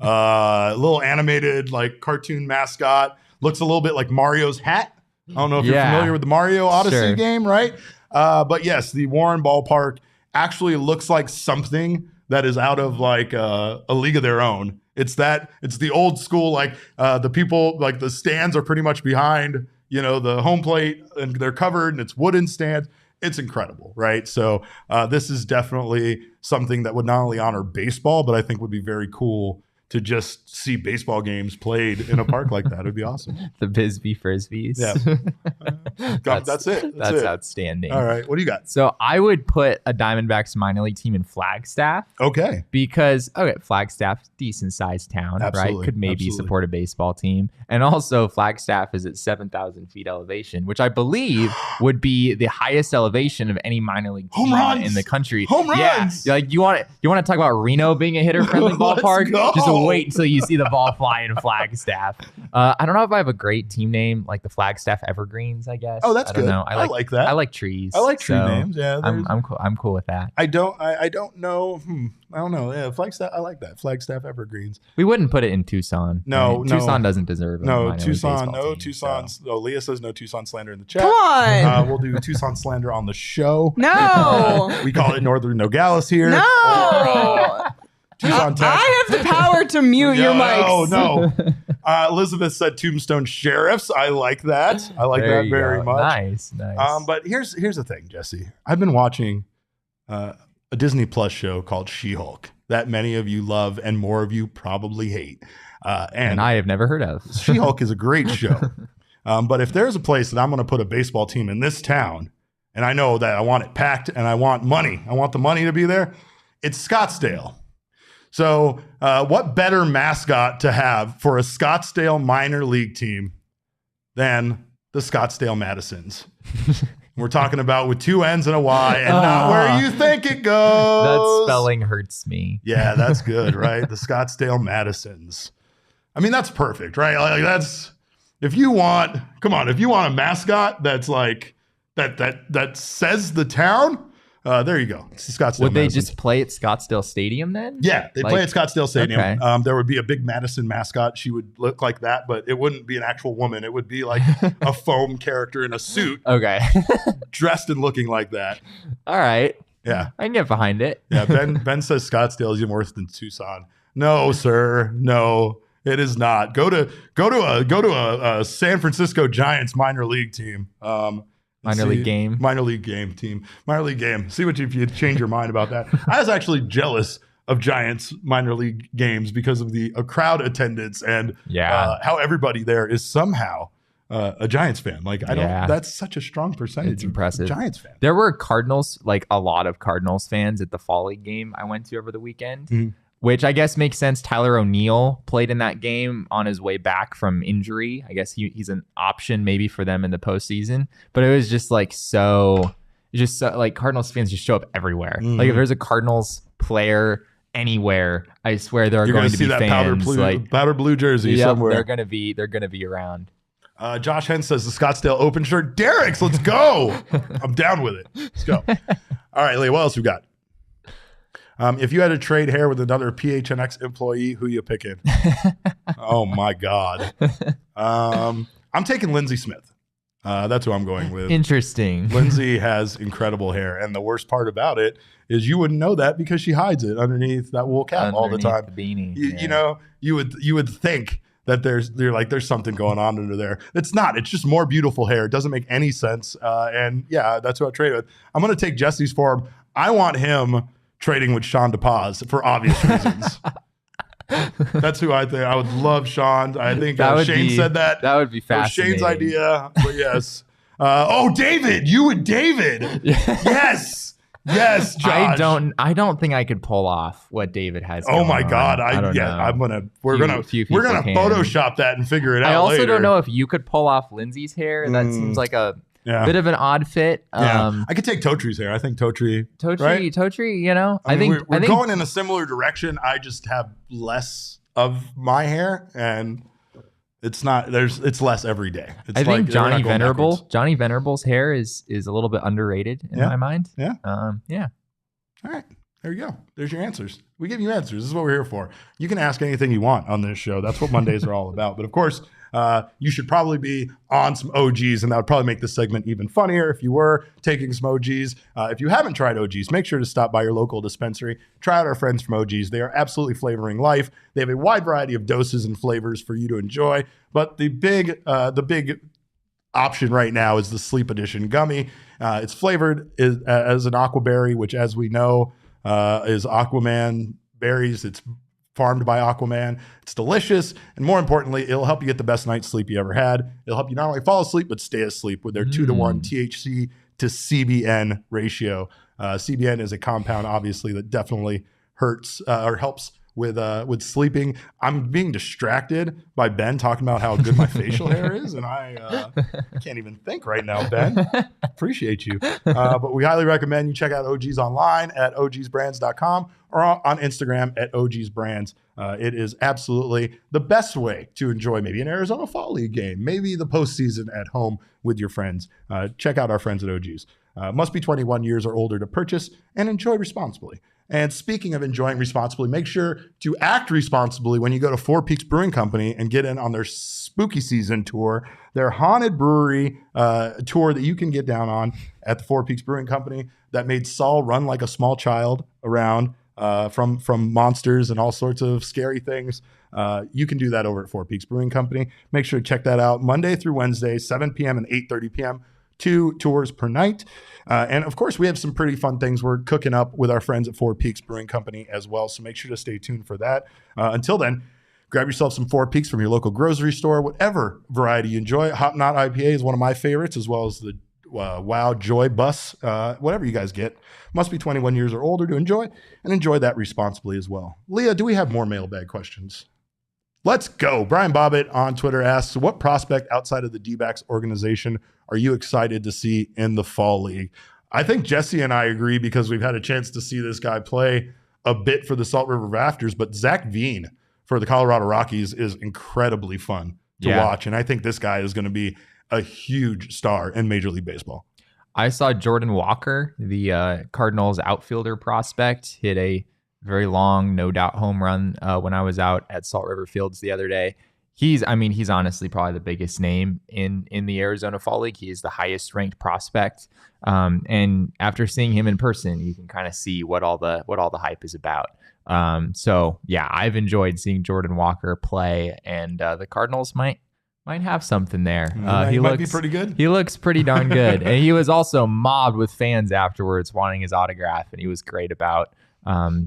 A: A little animated, like cartoon mascot. Looks a little bit like Mario's hat. I don't know if you're familiar with the Mario Odyssey game, right? But yes, the Warren Ballpark actually looks like something that is out of like a league of their own. It's the old school, like the people, like the stands are pretty much behind, the home plate, and they're covered and it's wooden stands. It's incredible, right? So this is definitely something that would not only honor baseball, but I think would be very cool to just see baseball games played in a park like that. It'd be awesome.
B: The Bisbee Frisbees.
A: Yeah. That's it.
B: That's outstanding.
A: All right. What do you got?
B: So I would put a Diamondbacks minor league team in Flagstaff.
A: Okay.
B: Because, Flagstaff, decent sized town,
A: Absolutely.
B: right? Could maybe support a baseball team. And also Flagstaff is at 7,000 feet elevation, which I believe would be the highest elevation of any minor league team in the country.
A: Home runs.
B: Yeah. Like you want to talk about Reno being a hitter friendly ballpark?
A: Go.
B: Just wait until you see the ball fly in Flagstaff. I don't know if I have a great team name, like the Flagstaff Evergreens, I guess.
A: Oh, that's
B: I don't
A: good.
B: know.
A: I like that.
B: I like trees.
A: I like tree names. Yeah,
B: I'm cool. I'm cool with that.
A: I don't know. I don't know. Yeah, Flagstaff. I like that. Flagstaff Evergreens.
B: We wouldn't put it in Tucson.
A: No,
B: right? Tucson doesn't deserve it.
A: No, Tucson. No, Tucson. So. Leah says no Tucson slander in the chat.
C: Come on.
A: We'll do Tucson slander on the show.
C: No.
A: We call it Northern Nogales here.
C: No.
A: Tucson Tech.
C: I have the power to mute your mics.
A: Oh, no. Elizabeth said Tombstone Sheriffs. I like that. I like that very much.
B: Nice.
A: But here's the thing, Jesse. I've been watching a Disney Plus show called She-Hulk that many of you love and more of you probably hate. And
B: I have never heard of.
A: She-Hulk is a great show. But if there's a place that I'm going to put a baseball team in this town, and I know that I want it packed and I want money, I want the money to be there, it's Scottsdale. So what better mascot to have for a Scottsdale minor league team than the Scottsdale Madisons? We're talking about with 2 N's and a Y and not where you think it goes.
B: That spelling hurts me.
A: Yeah, that's good, right? The Scottsdale Madisons. I mean, that's perfect, right? Like that's if you want a mascot that's like that says the town. There you go. It's Scottsdale.
B: Would they
A: Madisons.
B: just play at Scottsdale Stadium then?
A: Yeah, they play at Scottsdale Stadium.
B: Okay.
A: There would be a big Madison mascot. She would look like that, but it wouldn't be an actual woman. It would be like a foam character in a suit,
B: Okay.
A: dressed and looking like that.
B: All right.
A: Yeah,
B: I can get behind it.
A: yeah. Ben says Scottsdale is even worse than Tucson. No, sir. No, it is not. Go to a San Francisco Giants minor league team.
B: Minor league game
A: team. See if you change your mind about that. I was actually jealous of Giants minor league games because of the crowd attendance and how everybody there is somehow a Giants fan. Like that's such a strong percentage.
B: It's impressive.
A: Giants fan.
B: There were Cardinals, like a lot of Cardinals fans at the Fall League game I went to over the weekend. Mm-hmm. Which I guess makes sense. Tyler O'Neill played in that game on his way back from injury. I guess he's an option maybe for them in the postseason. But it was just like like Cardinals fans just show up everywhere. Mm-hmm. Like if there's a Cardinals player anywhere, I swear there are going to be
A: that
B: fans.
A: Powder blue jersey somewhere.
B: They're gonna be around.
A: Josh Henn says the Scottsdale Open shirt. Derek's, let's go. I'm down with it. Let's go. All right, Lee, what else we got? If you had to trade hair with another PHNX employee, who you picking? Oh my God. I'm taking Lindsey Smith. That's who I'm going with.
B: Interesting.
A: Lindsey has incredible hair, and the worst part about it is you wouldn't know that because she hides it underneath that wool cap all the time.
B: The beanie.
A: You know, you would think that there's something going on under there. It's not. It's just more beautiful hair. It doesn't make any sense. And yeah, that's who I trade with. I'm going to take Jesse's form. I want him trading with Sean DePaz for obvious reasons. That's who I think. I would love Sean. I think Shane said that.
B: That would be fascinating.
A: Shane's idea, but yes. David, you and David. Yes, Josh.
B: I don't think I could pull off what David has.
A: Oh my God! We're gonna Photoshop that and figure it out.
B: I also
A: later.
B: don't know if you could pull off Lindsay's hair. That seems like a bit of an odd fit.
A: I could take Totri's hair. I think Totri,
B: you know, I think
A: we're going in a similar direction. I just have less of my hair, and it's less every day.
B: I think Johnny Venerable's hair is a little bit underrated in my mind.
A: Yeah.
B: All
A: right. There you go. There's your answers. We give you answers. This is what we're here for. You can ask anything you want on this show. That's what Mondays are all about. But of course, you should probably be on some OGs, and that would probably make this segment even funnier if you were taking some OGs. If you haven't tried OGs, make sure to stop by your local dispensary. Try out our friends from OGs. They are absolutely flavoring life. They have a wide variety of doses and flavors for you to enjoy. But the big option right now is the Sleep Edition gummy. It's flavored as an aquaberry, which, as we know, is Aquaman berries. It's farmed by Aquaman. It's delicious. And more importantly, it'll help you get the best night's sleep you ever had. It'll help you not only fall asleep, but stay asleep with their 2-to-1 THC to CBN ratio. CBN is a compound, obviously, that definitely hurts or helps with sleeping. I'm being distracted by Ben talking about how good my facial hair is, and I can't even think right now, Ben. Appreciate you. But we highly recommend you check out OGs online at ogsbrands.com or on Instagram at ogsbrands. It is absolutely the best way to enjoy maybe an Arizona Fall League game, maybe the postseason at home with your friends. Check out our friends at OGs. Must be 21 years or older to purchase, and enjoy responsibly. And speaking of enjoying responsibly, make sure to act responsibly when you go to Four Peaks Brewing Company and get in on their spooky season tour, their haunted brewery tour that you can get down on at the Four Peaks Brewing Company that made Saul run like a small child around from monsters and all sorts of scary things. You can do that over at Four Peaks Brewing Company. Make sure to check that out Monday through Wednesday, 7 p.m. and 8:30 p.m. 2 tours per night. And of course, we have some pretty fun things we're cooking up with our friends at Four Peaks Brewing Company as well. So make sure to stay tuned for that. Until then, grab yourself some Four Peaks from your local grocery store, whatever variety you enjoy. Hop Knot IPA is one of my favorites, as well as the Wow Joy Bus, whatever you guys get. Must be 21 years or older to enjoy, and enjoy that responsibly as well. Leah, do we have more mailbag questions? Let's go. Brian Bobbitt on Twitter asks, what prospect outside of the D-backs organization are you excited to see in the Fall League? I think Jesse and I agree because we've had a chance to see this guy play a bit for the Salt River Rafters, but Zach Veen for the Colorado Rockies is incredibly fun to watch, and I think this guy is going to be a huge star in Major League Baseball.
B: I saw Jordan Walker, the Cardinals outfielder prospect, hit a very long, no doubt home run when I was out at Salt River Fields the other day. He's honestly probably the biggest name in the Arizona Fall League. He is the highest ranked prospect. And after seeing him in person, you can kind of see what all the hype is about. So yeah, I've enjoyed seeing Jordan Walker play, and the Cardinals might have something there.
A: He might be pretty good.
B: He looks pretty darn good. And he was also mobbed with fans afterwards wanting his autograph, and he was great about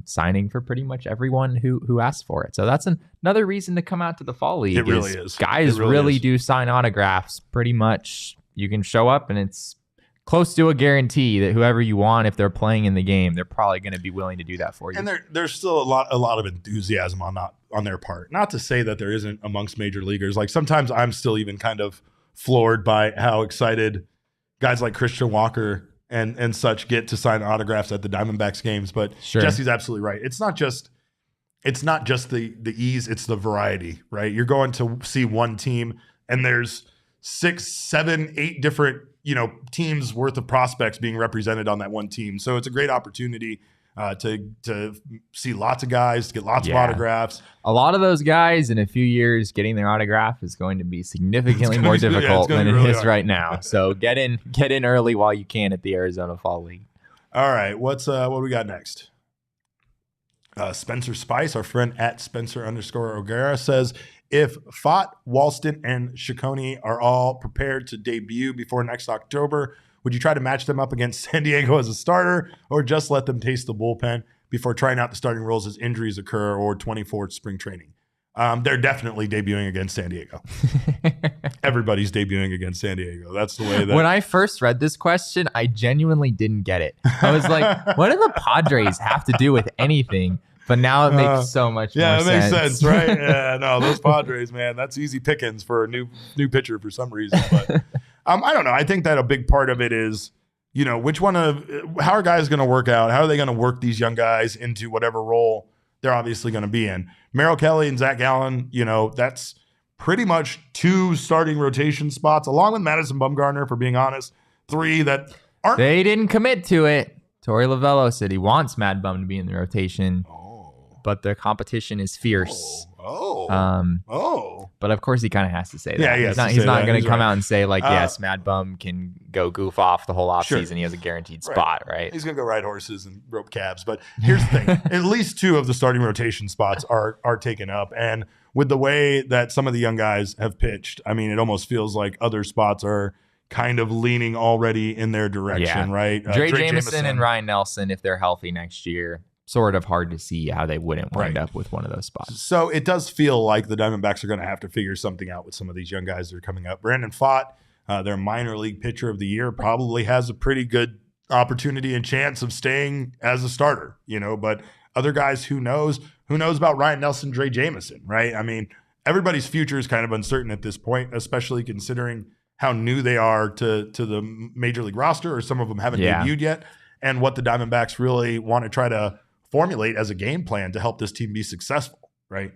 B: signing for pretty much everyone who asked for it. So that's another reason to come out to the Fall League.
A: It really is.
B: Guys really do sign autographs pretty much. You can show up and it's close to a guarantee that whoever you want, if they're playing in the game, they're probably going to be willing to do that for you.
A: And there's still a lot of enthusiasm on their part. Not to say that there isn't amongst major leaguers. Like sometimes I'm still even kind of floored by how excited guys like Christian Walker and such get to sign autographs at the Diamondbacks games. But sure, Jesse's absolutely right. It's not just the ease, it's the variety, right? You're going to see one team and there's 6, 7, 8 different, teams worth of prospects being represented on that one team. So it's a great opportunity to see lots of guys, to get lots of autographs.
B: A lot of those guys in a few years getting their autograph is going to be significantly more difficult than it is right now. So get in early while you can at the Arizona Fall League.
A: All right, what do we got next? Spencer Spice, our friend at Spencer_O'Gara, says, if Fott, Walston, and Ciccone are all prepared to debut before next October, would you try to match them up against San Diego as a starter, or just let them taste the bullpen before trying out the starting roles as injuries occur or 24th spring training? They're definitely debuting against San Diego. Everybody's debuting against San Diego. That's the way that...
B: When I first read this question, I genuinely didn't get it. I was like, what do the Padres have to do with anything? But now it makes so much more sense.
A: Yeah, it makes sense, right? Yeah, no, those Padres, man, that's easy pickings for a new pitcher for some reason. But I don't know. I think that a big part of it is, how are guys going to work out? How are they going to work these young guys into whatever role they're obviously going to be in? Merrill Kelly and Zac Gallen, that's pretty much 2 starting rotation spots, along with Madison Bumgarner, for being honest, 3 that aren't.
B: They didn't commit to it. Torey Lovello said he wants Mad Bum to be in the rotation. But the competition is fierce. But of course he kind of has to say that.
A: Yeah,
B: he's not going to come out and say yes, Mad Bum can go goof off the whole offseason. Sure. He has a guaranteed spot, right?
A: He's going to go ride horses and rope cabs. But here's the thing. At least 2 of the starting rotation spots are taken up. And with the way that some of the young guys have pitched, I mean, it almost feels like other spots are kind of leaning already in their direction, right?
B: Drake Jameson and Ryan Nelson, if they're healthy next year, sort of hard to see how they wouldn't wind up with one of those spots.
A: So it does feel like the Diamondbacks are going to have to figure something out with some of these young guys that are coming up. Brandon Pfaadt, their minor league pitcher of the year, probably has a pretty good opportunity and chance of staying as a starter, but other guys, who knows Who knows about Ryan Nelson, Dre Jameson, right? I mean, everybody's future is kind of uncertain at this point, especially considering how new they are to the major league roster, or some of them haven't debuted yet, and what the Diamondbacks really want to try to formulate as a game plan to help this team be successful, right?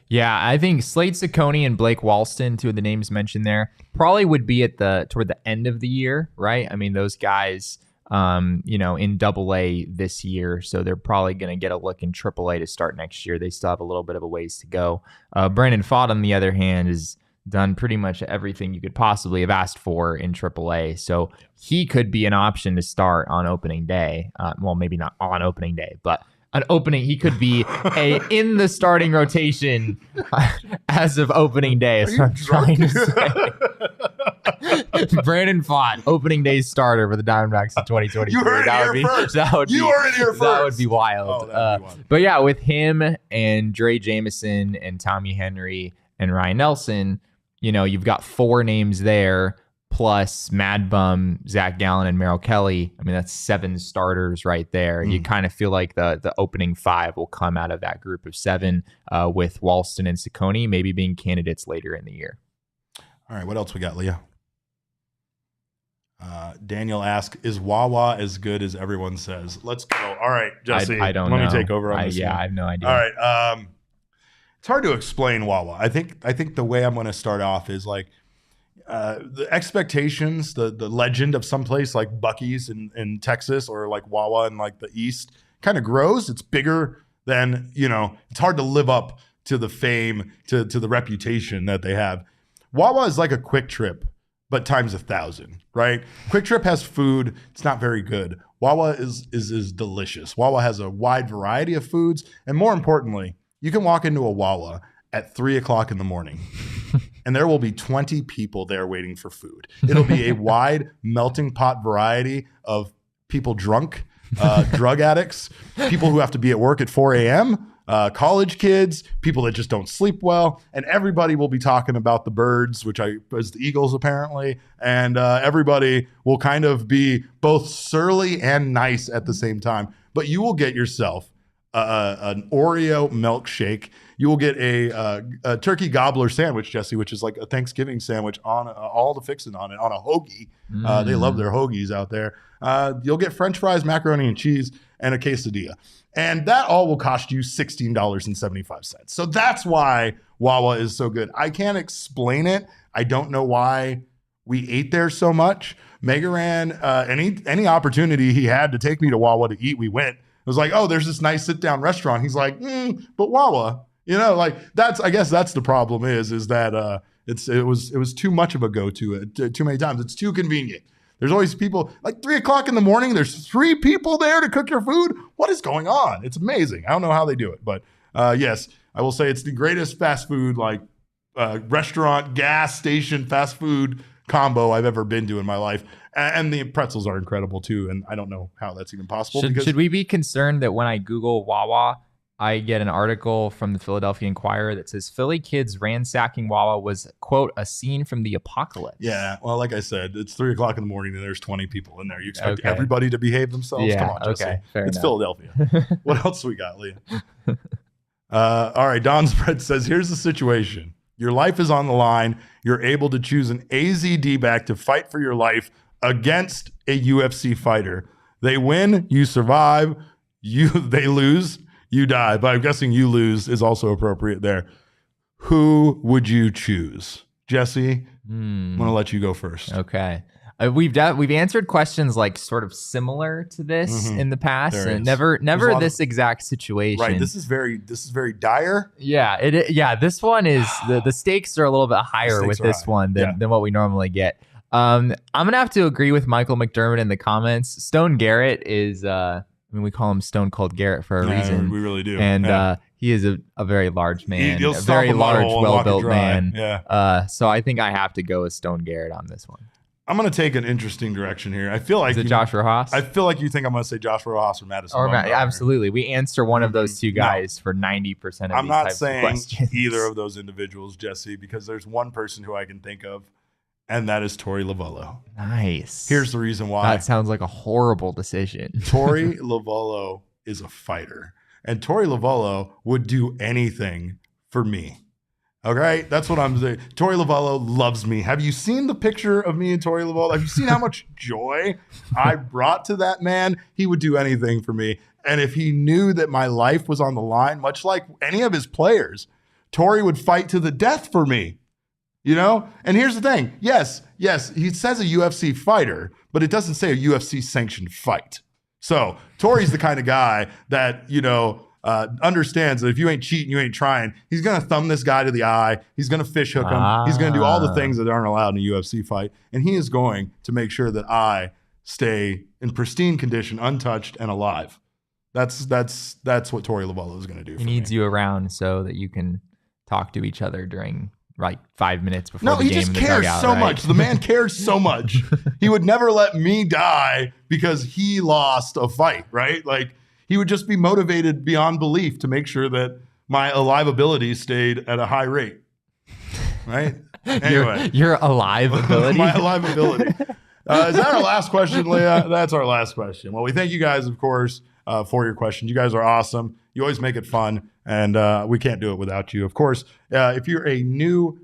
B: Yeah, I think Slade Ciccone and Blake Walston, two of the names mentioned there, probably would be toward the end of the year, right? I mean, those guys, in Double-A this year, so they're probably going to get a look in Triple-A to start next year. They still have a little bit of a ways to go. Brandon Pfaadt, on the other hand, is done pretty much everything you could possibly have asked for in AAA. So he could be an option to start on opening day. Well, maybe not on opening day, but he could be in the starting rotation as of opening day. Is what I'm trying to say. Brandon Pfaadt, opening day starter for the Diamondbacks in 2023.
A: You heard it here first. That would be wild.
B: Oh, but yeah, with him and Dre Jameson and Tommy Henry and Ryan Nelson, you've got 4 names there, plus Mad Bum, Zac Gallen, and Merrill Kelly. I mean, that's 7 starters right there. You kind of feel like the opening 5 will come out of that group of 7, with Walston and Ciccone maybe being candidates later in the year.
A: All right, what else we got, Leah? Daniel asks, is WaWa as good as everyone says? Let's go. All right, Jesse,
B: I don't know.
A: Let me take over on this one.
B: I have no idea.
A: All right. It's hard to explain WaWa. I think the way I'm going to start off is like the expectations, the legend of someplace like Buc-ee's in Texas, or like WaWa in like the East, kind of grows. It's bigger than, it's hard to live up to the fame, to the reputation that they have. WaWa is like a Quick Trip, but times 1,000, right? Quick Trip has food. It's not very good. WaWa is delicious. WaWa has a wide variety of foods. And more importantly, you can walk into a WaWa at 3:00 in the morning and there will be 20 people there waiting for food. It'll be a wide melting pot variety of people drunk, drug addicts, people who have to be at work at 4 a.m., college kids, people that just don't sleep well, and everybody will be talking about the birds, which is the Eagles apparently, and everybody will kind of be both surly and nice at the same time. But you will get yourself an Oreo milkshake. You will get a turkey gobbler sandwich, Jesse, which is like a Thanksgiving sandwich on all the fixing on it, on a hoagie. They love their hoagies out there. You'll get French fries, macaroni and cheese, and a quesadilla. And that all will cost you $16.75. So that's why WaWa is so good. I can't explain it. I don't know why we ate there so much. Megaran, any opportunity he had to take me to WaWa to eat, we went. It was like, oh, there's this nice sit-down restaurant. He's like, but WaWa, I guess that's the problem is that it was too much of a go-to too many times. It's too convenient. There's always people like 3:00 in the morning. There's 3 people there to cook your food. What is going on? It's amazing. I don't know how they do it, but yes, I will say it's the greatest fast food restaurant, gas station, fast food combo I've ever been to in my life. And the pretzels are incredible too. And I don't know how that's even possible.
B: Should we be concerned that when I Google WaWa, I get an article from the Philadelphia Inquirer that says Philly kids ransacking WaWa was, quote, a scene from the apocalypse?
A: Yeah. Well, like I said, it's 3:00 in the morning and there's 20 people in there. You expect everybody to behave themselves?
B: Yeah,
A: come on, Jesse.
B: Okay, fair
A: it's
B: enough.
A: Philadelphia. What else we got, Leah? All right. Don Spread says, here's the situation. Your life is on the line. You're able to choose an AZD back to fight for your life against a UFC fighter. They win, you survive. They lose, you die. But I'm guessing you lose is also appropriate there. Who would you choose? Jesse, I'm going to let you go first.
B: Okay. We've answered questions like sort of similar to this in the past, and never this exact situation.
A: Right. This is very dire.
B: Yeah. This one is the stakes are a little bit higher with this one than what we normally get. I'm gonna have to agree with Michael McDermott in the comments. Stone Garrett is we call him Stone Cold Garrett for a reason.
A: We really do.
B: And he is a very large man, a very large, well-built man.
A: Yeah.
B: So I think I have to go with Stone Garrett on this one.
A: I'm going to take an interesting direction here. I feel like
B: is it Josh Rojas?
A: I feel like you think I'm going to say Josh Rojas or Madison.
B: Absolutely. We answer one of those two guys for 90% of these types of questions.
A: I'm not saying either of those individuals, Jesse, because there's one person who I can think of, and that is Torey Lovullo.
B: Nice.
A: Here's the reason why.
B: That sounds like a horrible decision.
A: Torey Lovullo is a fighter. and Torey Lovullo would do anything for me. Okay, that's what I'm saying. Torey Lovullo loves me. Have you seen the picture of me and Torey Lovullo? Have you seen how much joy I brought to that man? He would do anything for me. And if he knew that my life was on the line, much like any of his players, Torey would fight to the death for me. You know? And here's the thing. Yes, he says a UFC fighter, but it doesn't say a UFC sanctioned fight. So Torey's the kind of guy that, understands that if you ain't cheating, you ain't trying. He's going to thumb this guy to the eye. He's going to fish hook him. He's going to do all the things that aren't allowed in a UFC fight. And he is going to make sure that I stay in pristine condition, untouched and alive. That's what Torey Lovullo is going to do.
B: He needs you around so that you can talk to each other during 5 minutes before the game. No, he just
A: cares so much. The man cares so much. He would never let me die because he lost a fight, right? He would just be motivated beyond belief to make sure that my aliveability stayed at a high rate, right? Anyway.
B: Your aliveability?
A: My aliveability. Is that our last question, Leah? That's our last question. Well, we thank you guys, of course, for your questions. You guys are awesome. You always make it fun, and we can't do it without you. Of course, if you're a new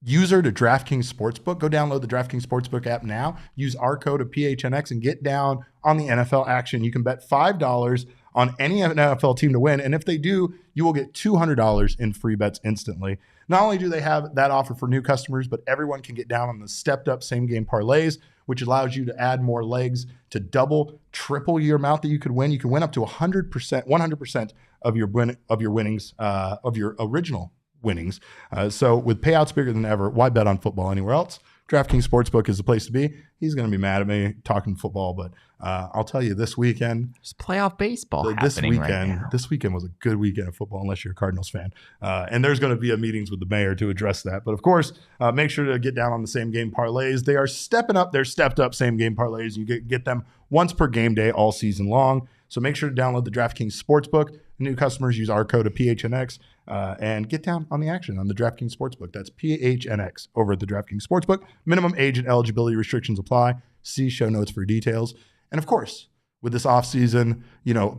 A: user to DraftKings Sportsbook, go download the DraftKings Sportsbook app now. Use our code of PHNX and get down on the NFL action. You can bet $5 on any NFL team to win, and if they do, you will get $200 in free bets instantly. Not only do they have that offer for new customers, but everyone can get down on the stepped-up same-game parlays, which allows you to add more legs to double, triple your amount that you could win. You can win up to 100% of your winnings, of your original winnings. So with payouts bigger than ever, why bet on football anywhere else? DraftKings Sportsbook is the place to be. He's going to be mad at me talking football, but I'll tell you, this weekend,
B: there's playoff baseball happening right now.
A: This weekend was a good weekend of football, unless you're a Cardinals fan. And there's going to be meetings with the mayor to address that. But of course, make sure to get down on the same game parlays. They are stepping up their stepped up same game parlays. You get them once per game day all season long. So make sure to download the DraftKings Sportsbook. New customers use our code of PHNX and get down on the action on the DraftKings Sportsbook. That's PHNX over at the DraftKings Sportsbook. Minimum age and eligibility restrictions apply. See show notes for details. And of course, with this offseason,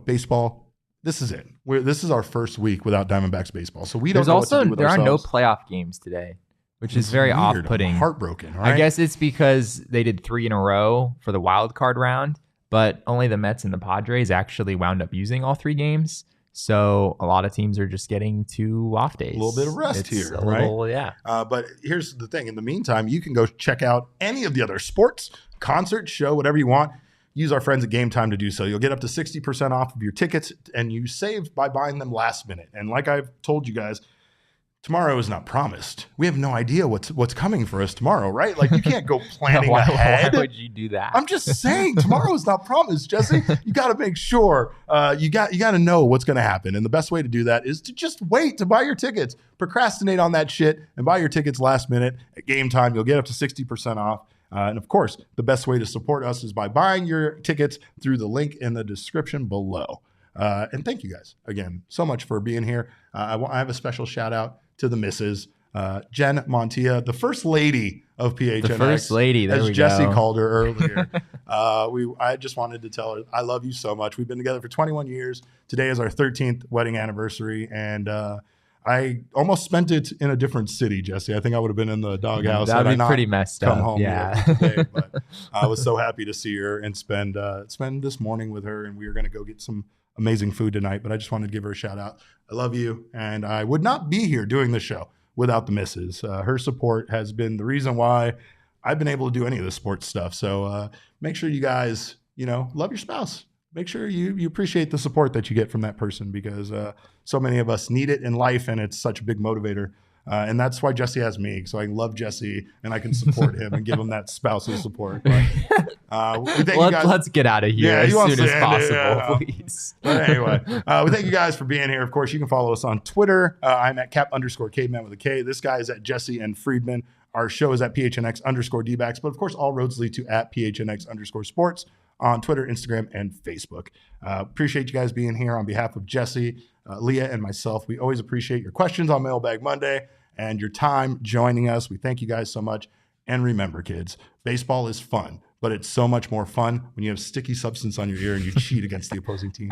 A: baseball, this is it. This is our first week without Diamondbacks baseball. So we don't know what to do with ourselves.
B: There are no playoff games today, which is very off-putting.
A: I'm heartbroken, right?
B: I guess it's because they did 3 in a row for the wild card round, but only the Mets and the Padres actually wound up using all 3 games. So a lot of teams are just getting 2 off days.
A: A little bit of rest here, right?
B: Yeah.
A: But here's the thing. In the meantime, you can go check out any of the other sports, concert, show, whatever you want. Use our friends at Game Time to do so. You'll get up to 60% off of your tickets, and you save by buying them last minute. And like I've told you guys, tomorrow is not promised. We have no idea what's coming for us tomorrow, right? You can't go planning ahead.
B: Why would you do that?
A: I'm just saying, tomorrow is not promised, Jesse. You got to make sure you got to know what's going to happen. And the best way to do that is to just wait to buy your tickets. Procrastinate on that shit and buy your tickets last minute. At Game Time, you'll get up to 60% off. And of course, the best way to support us is by buying your tickets through the link in the description below. And thank you guys again so much for being here. I have a special shout out to the missus, Jen Montilla, the first lady of PHNX.
B: The first lady, there
A: as Jesse called her earlier. I just wanted to tell her, I love you so much. We've been together for 21 years. Today is our 13th wedding anniversary, and I almost spent it in a different city, Jesse. I think I would have been in the doghouse.
B: That'd be pretty messed up.
A: Come home,
B: yeah.
A: Today, but I was so happy to see her and spend this morning with her, and we were going to go get some amazing food tonight, but I just wanted to give her a shout out. I love you, and I would not be here doing this show without the missus. Her support has been the reason why I've been able to do any of this sports stuff. So make sure you guys, love your spouse. Make sure you appreciate the support that you get from that person, because so many of us need it in life, and it's such a big motivator. And that's why Jesse has me, so I love Jesse and I can support him and give him that spousal support.
B: Let's get out of here as soon as possible, please.
A: But anyway, we thank you guys for being here. Of course, you can follow us on Twitter. I'm at cap_caveman with a K. This guy is at Jesse and Friedman. Our show is at PHNX_DBacks. But of course, all roads lead to at PHNX_sports on Twitter, Instagram, and Facebook. Appreciate you guys being here on behalf of Jesse, Leah, and myself. We always appreciate your questions on Mailbag Monday and your time joining us. We thank you guys so much. And remember, kids, baseball is fun, but it's so much more fun when you have sticky substance on your ear and you cheat against the opposing team.